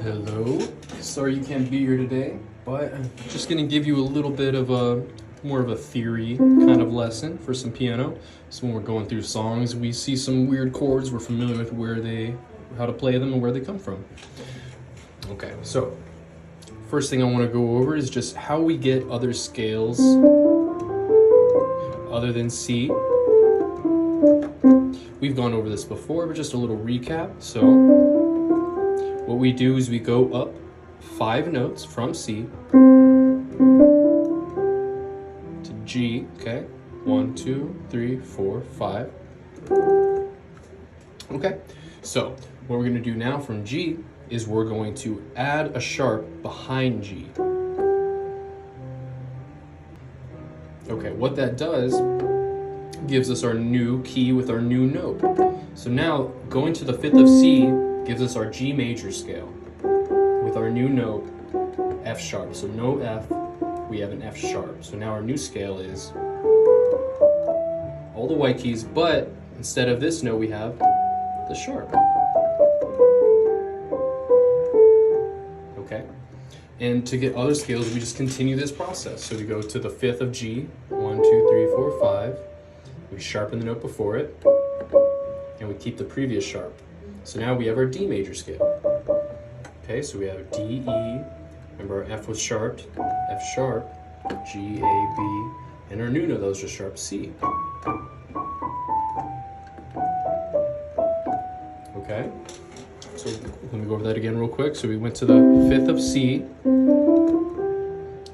Hello. Sorry you can't be here today, but I'm just gonna give you a little bit of a more of a theory kind of lesson for some piano. So when we're going through songs, we see some weird chords. We're familiar with how to play them and where they come from. Okay, so first thing I want to go over is just how we get other scales other than C. We've gone over this before, but just a little recap. So what we do is we go up 5 notes from C to G, okay? 1, 2, 3, 4, 5. Okay, so what we're gonna do now from G is we're going to add a sharp behind G. Okay, what that does gives us our new key with our new note. So now going to the 5th of C gives us our G major scale with our new note F sharp. So no F, we have an F sharp. So now our new scale is all the white keys, but instead of this note we have the sharp. Okay, and to get other scales we just continue this process. So we go to the 5th of G, 1, 2, 3, 4, 5. We sharpen the note before it, and we keep the previous sharp. So now we have our D major scale. Okay, so we have D, E, remember our F was sharped, F sharp, G, A, B, and our new note that was just sharp, C. Okay, so let me go over that again real quick. So we went to the 5th of C,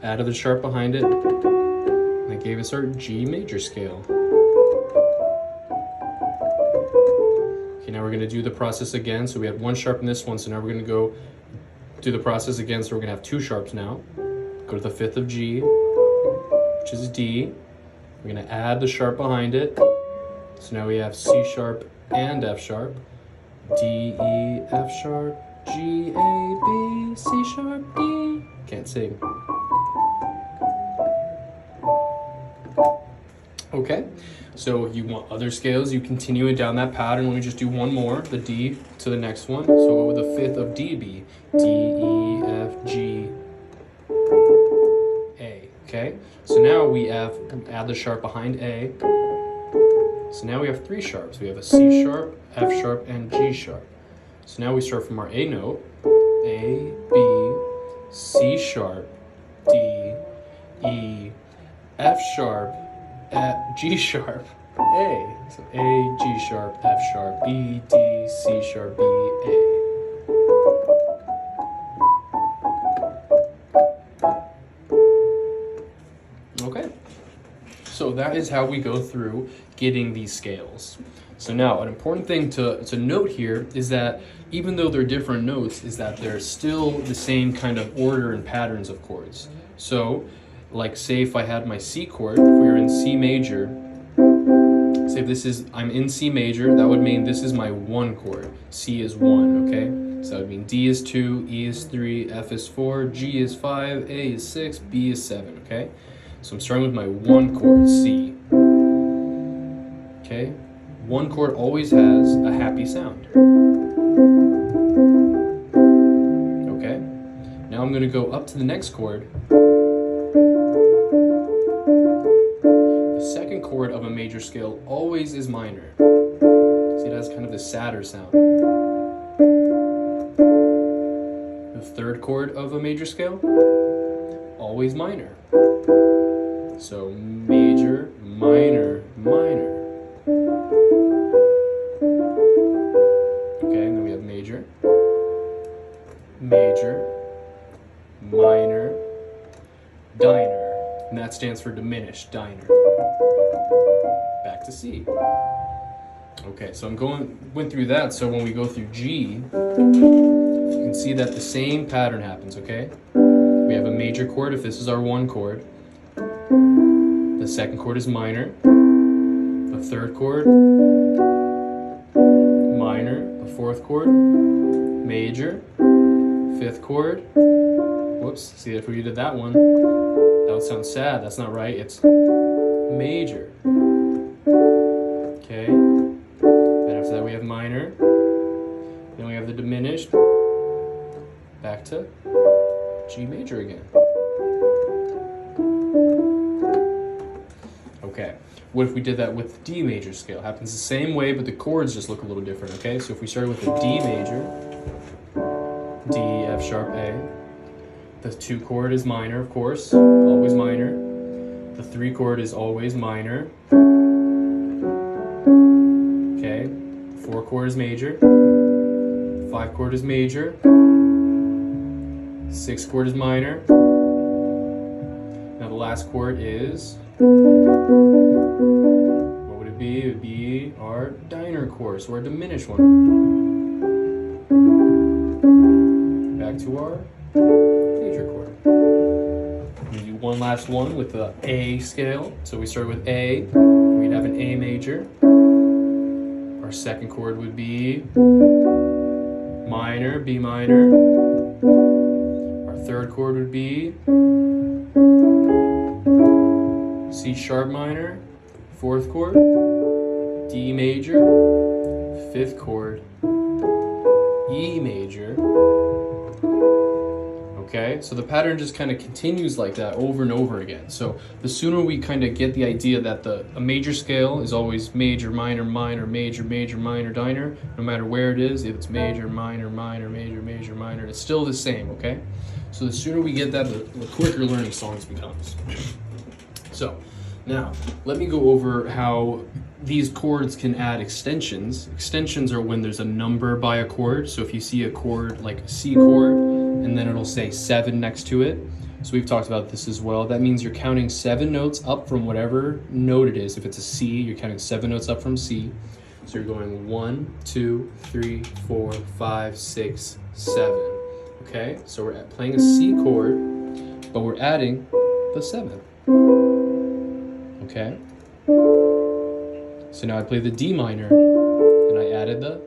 added the sharp behind it, and that gave us our G major scale. Okay, now we're going to do the process again. So we had 1 sharp in this one, so now we're going to go do the process again. So we're going to have 2 sharps now. Go to the 5th of G, which is D. We're going to add the sharp behind it. So now we have C sharp and F sharp. D, E, F sharp, G, A, B, C sharp, D. Can't sing. Okay, so if you want other scales, you continue it down that pattern. Let me just do one more, the D to the next one. So what would the 5th of D be? D, E, F, G, A, okay? So now we add the sharp behind A. So now we have 3 sharps. We have a C sharp, F sharp, and G sharp. So now we start from our A note, A, B, C sharp, D, E, F sharp, G sharp, A. So A, G sharp, F sharp, B, D, C sharp, B, A. Okay, so that is how we go through getting these scales. So now an important thing to note here is that even though they're different notes, is that they're still the same kind of order and patterns of chords. So like say if I had my C chord, if we were in C major, say if I'm in C major, that would mean this is my 1 chord. C is 1, okay? So that would mean D is 2, E is 3, F is 4, G is 5, A is 6, B is 7, okay? So I'm starting with my 1 chord, C. Okay? 1 chord always has a happy sound. Okay? Now I'm going to go up to the next chord. The second chord of a major scale always is minor. See, it has kind of this sadder sound. The third chord of a major scale, always minor. So major, minor, minor. Okay, and then we have major, major, minor, diner. And that stands for diminished, diner. Back to C. Okay, so went through that, so when we go through G, you can see that the same pattern happens, okay? We have a major chord if this is our 1 chord. The second chord is minor. The third chord, minor. The fourth chord, major. 5th chord, whoops, see if we did that one, that would sound sad, that's not right, it's major. Okay, then after that we have minor, then we have the diminished, back to G major again. Okay, what if we did that with the D major scale? Happens the same way, but the chords just look a little different, okay? So if we started with the D major, D, F sharp, A, the 2 chord is minor, of course, always minor. The 3 chord is always minor. Okay, 4 chord is major. 5 chord is major. 6 chord is minor. Now the last chord is, what would it be? It would be our diner chord, so our diminished one. Back to our major chord. We do one last one with the A scale. So we start with A, we'd have an A major. Our second chord would be minor, B minor. Our third chord would be C sharp minor. Fourth chord, D major. Fifth chord, E major. Okay, so the pattern just kind of continues like that over and over again. So the sooner we kind of get the idea that a major scale is always major, minor, minor, major, major, minor, diner, no matter where it is, if it's major, minor, minor, major, major, minor, it's still the same, okay? So the sooner we get that, the quicker learning songs becomes. So now, let me go over how these chords can add extensions. Extensions are when there's a number by a chord. So if you see a chord like a C chord, and then it'll say 7 next to it. So we've talked about this as well. That means you're counting 7 notes up from whatever note it is. If it's a C, you're counting 7 notes up from C. So you're going 1, 2, 3, 4, 5, 6, 7. Okay, so we're playing a C chord, but we're adding the 7. Okay, so now I play the D minor, and I added the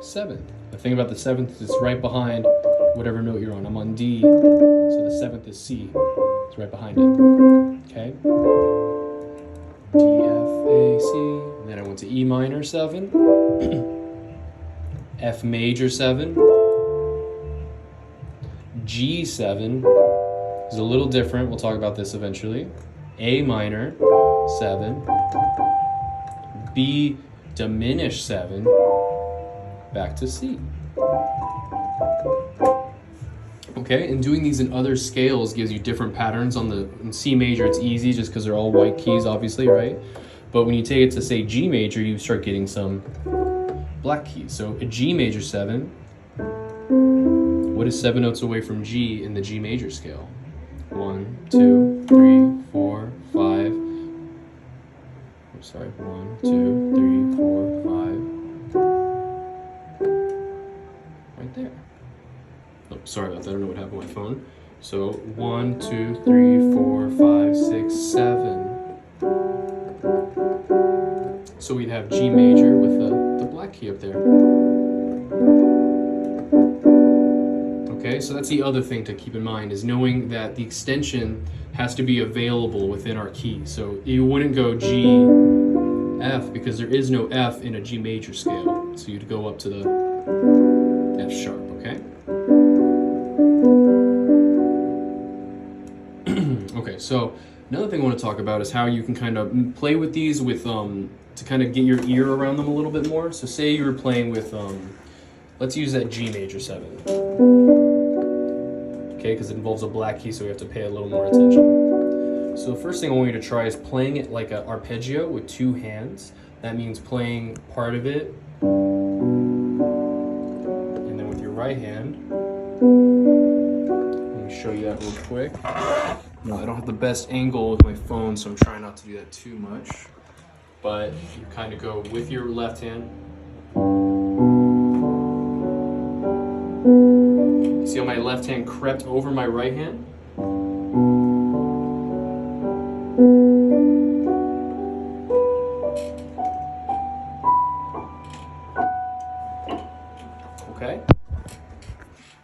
7th. The thing about the 7th is it's right behind whatever note you're on. I'm on D, so the 7th is C. It's right behind it. Okay? D, F, A, C. And then I went to E minor 7. F major 7. G7 is a little different. We'll talk about this eventually. A minor 7. B diminished 7. Back to C. Okay, and doing these in other scales gives you different patterns. In C major, it's easy just because they're all white keys, obviously, right? But when you take it to, say, G major, you start getting some black keys. So a G major 7, what is 7 notes away from G in the G major scale? 1, 2, 3, 4, 5. I'm sorry, 1, 2, 3, 4, 5. Right there. Oh, sorry about that. I don't know what happened with my phone. So 1, 2, 3, 4, 5, 6, 7. So we'd have G major with the black key up there. Okay, so that's the other thing to keep in mind, is knowing that the extension has to be available within our key. So you wouldn't go G, F, because there is no F in a G major scale. So you'd go up to the F sharp, okay? Okay, so another thing I want to talk about is how you can kind of play with these with to kind of get your ear around them a little bit more. So say you were playing with let's use that G major 7. Okay, because it involves a black key, so we have to pay a little more attention. So the first thing I want you to try is playing it like an arpeggio with 2 hands. That means playing part of it, and then with your right hand. Let me show you that real quick. No, I don't have the best angle with my phone, so I'm trying not to do that too much. But you kind of go with your left hand. See how my left hand crept over my right hand? Okay?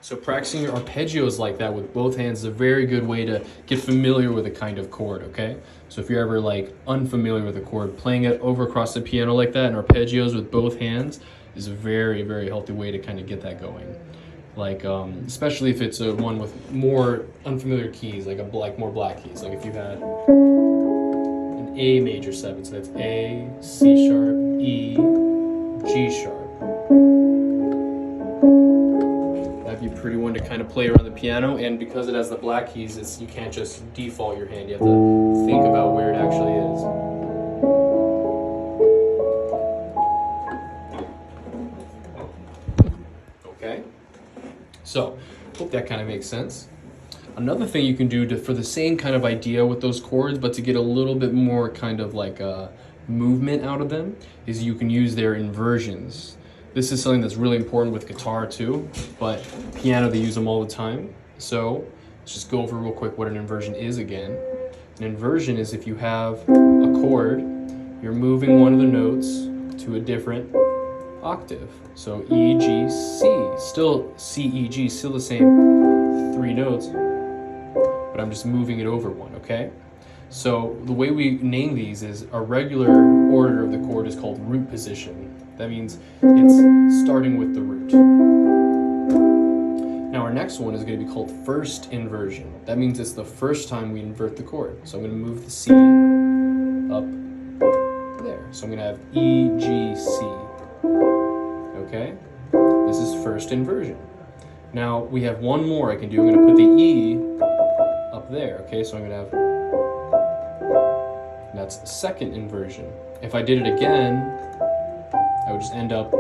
So practicing your arpeggios like that with both hands is a very good way to get familiar with a kind of chord, okay? So if you're ever like unfamiliar with a chord, playing it over across the piano like that and arpeggios with both hands is a very, very healthy way to kind of get that going. Like especially if it's a one with more unfamiliar keys, like more black keys. Like if you had an A major 7, so that's A, C sharp, E, G sharp. That'd be a pretty one to kind of play around the piano, and because it has the black keys, you can't just default your hand. You have to think about where it actually is. Okay? So, hope that kind of makes sense. Another thing you can do for the same kind of idea with those chords, but to get a little bit more kind of like a movement out of them, is you can use their inversions. This is something that's really important with guitar too, but piano they use them all the time. So let's just go over real quick what an inversion is again. An inversion is if you have a chord, you're moving one of the notes to a different octave. So E, G, C, still C, E, G, still the same 3 notes, but I'm just moving it over one, okay? So the way we name these is a regular order of the chord is called root position. That means it's starting with the root. Now our next one is going to be called first inversion. That means it's the first time we invert the chord. So I'm going to move the C up there. So I'm going to have E, G, C. Okay? This is first inversion. Now we have one more I can do. I'm going to put the E up there. Okay? So I'm going to have, that's second inversion. If I did it again, I would just end up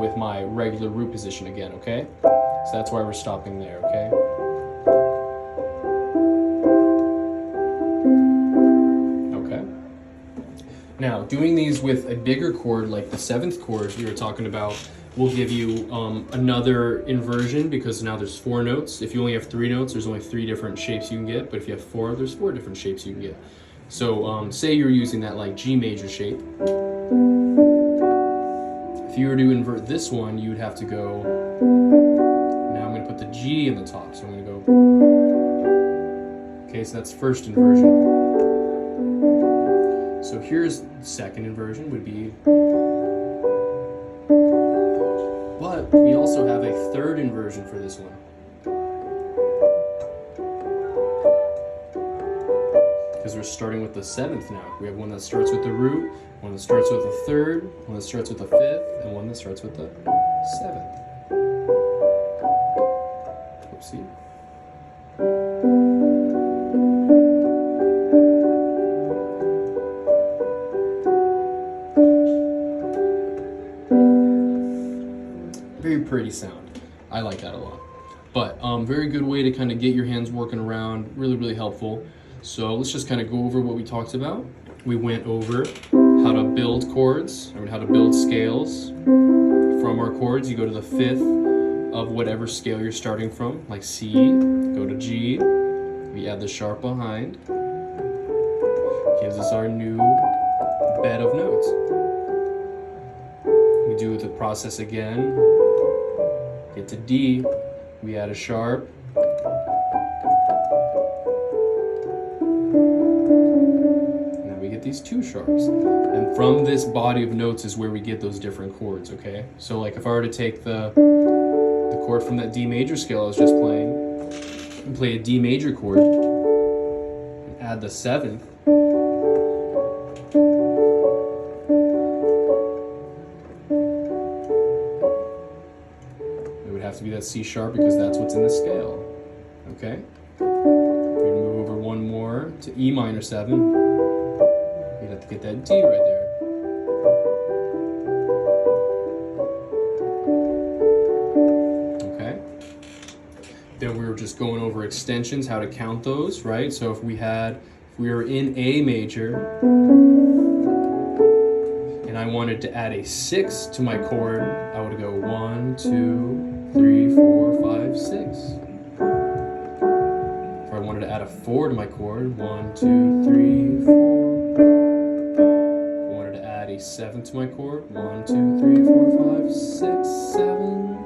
with my regular root position again, okay? So that's why we're stopping there, okay? Okay. Now, doing these with a bigger chord, like the 7th chord we were talking about, will give you another inversion, because now there's 4 notes. If you only have 3 notes, there's only 3 different shapes you can get, but if you have 4, there's 4 different shapes you can get. So say you're using that like G major shape. If you were to invert this one, you would have to go, now I'm going to put the G in the top, so I'm going to go, okay, so that's first inversion. So here's second inversion would be, but we also have a third inversion for this one. Because we're starting with the 7th now. We have one that starts with the root, one that starts with the 3rd, one that starts with the 5th, and one that starts with the 7th. Oopsie. Very pretty sound. I like that a lot. But very good way to kind of get your hands working around. Really, really helpful. So let's just kind of go over what we talked about. We went over how to build chords, or how to build scales. From our chords, you go to the 5th of whatever scale you're starting from, like C, go to G, we add the sharp behind, gives us our new bed of notes. We do the process again, get to D, we add a sharp, these 2 sharps, and from this body of notes is where we get those different chords, okay? So like if I were to take the chord from that D major scale I was just playing and play a D major chord and add the 7th, it would have to be that C sharp because that's what's in the scale, okay? We're gonna move over one more to E minor 7. You'd have to get that D right there. Okay. Then we were just going over extensions, how to count those, right? So if we were in A major and I wanted to add a 6 to my chord, I would go 1, 2, 3, 4, 5, 6. If I wanted to add a 4 to my chord, 1, 2, 3, 4. 7 to my chord, 1, 2, 3, 4, 5, 6, 7.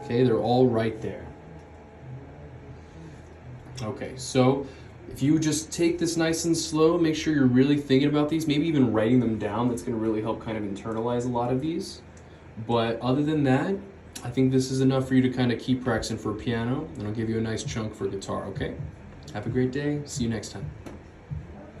Okay, they're all right there. Okay, so if you just take this nice and slow, make sure you're really thinking about these, maybe even writing them down. That's going to really help kind of internalize a lot of these. But other than that, I think this is enough for you to kind of keep practicing for piano, and I'll give you a nice chunk for guitar, okay? Have a great day. See you next time.